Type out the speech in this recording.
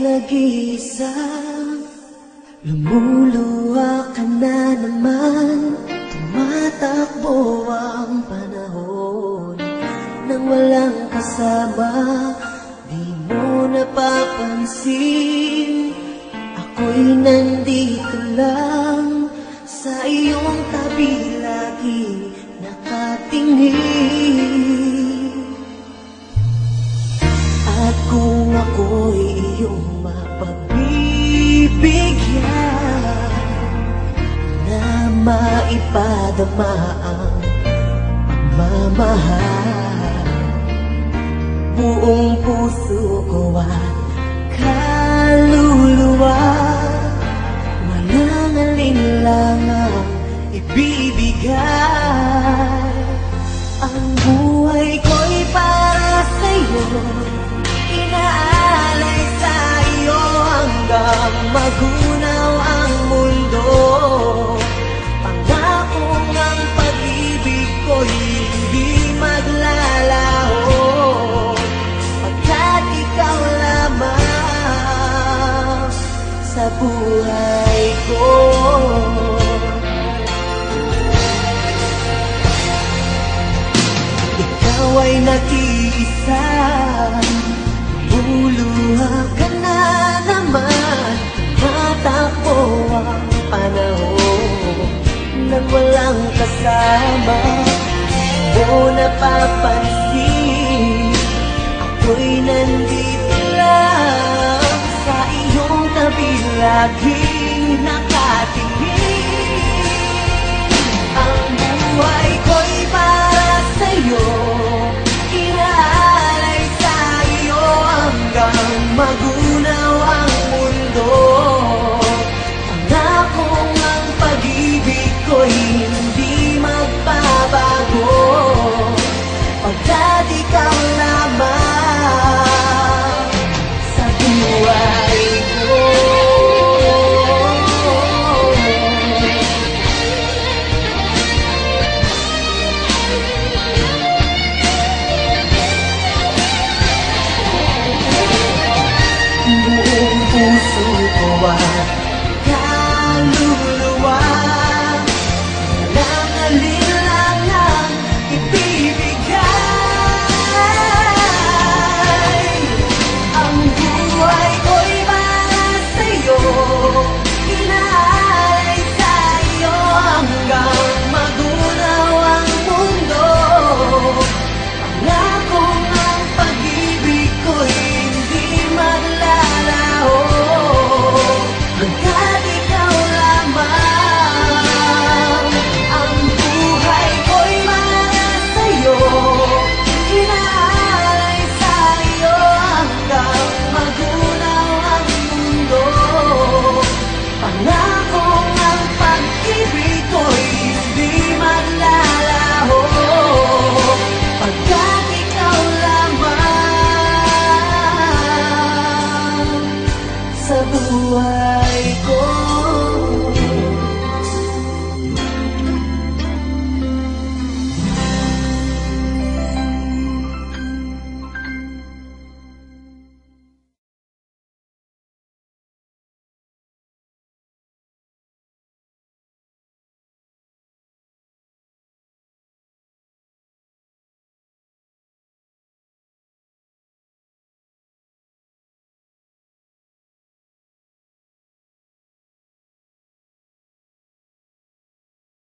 nag-iisa, lumuluha ka na naman. Tumatakbo ang panahon nang walang kasama. Di mo napapansin, ako'y nandito lang sa iyong tabi, lagi nakatingin. At kung ako'y iyong mapagbibigyan na maipadama ang pagmamahal, buong puso ko at kaluluwa, walang alinlangang ibibigay. Ang buhay ko'y para sa'yo, inaalay sa iyo hanggang magunaw ang mundo. Pangako ng pag-ibig ko'y hindi maglalaho, pagkat ikaw lamang sa buhay ko. Ikaw ay nag-iisa, lumuluha ka na naman. Matakbo ang panahon nang walang kasama. Di mo napapansin, ako'y nandito lang sa iyong tabi, laging nakatingin. Ang buhay ko'y para sa'yo, inaalay sa iyo hanggang magunaw ang mundo. Pangako ang pag-ibig ko'y hindi magbabago, pagkat ikaw lamang sa buhay ko. Buong puso ko at kaluluwa, walang alinlangang ibibigay. Ang buhay ko'y para sa'yo, inaalay sa iyo hanggang magunaw ang mundo. Pangako ng pag-ibig ko'y hindi maglalaho, hanggat ikaw lamang. Ang buhay ko'y para sa'yo, inaalay sa iyo hanggang magunaw ang mundo. Pangako ng pag-ibig ko'y hindi maglalaho, pagkat ikaw lamang sa buhay.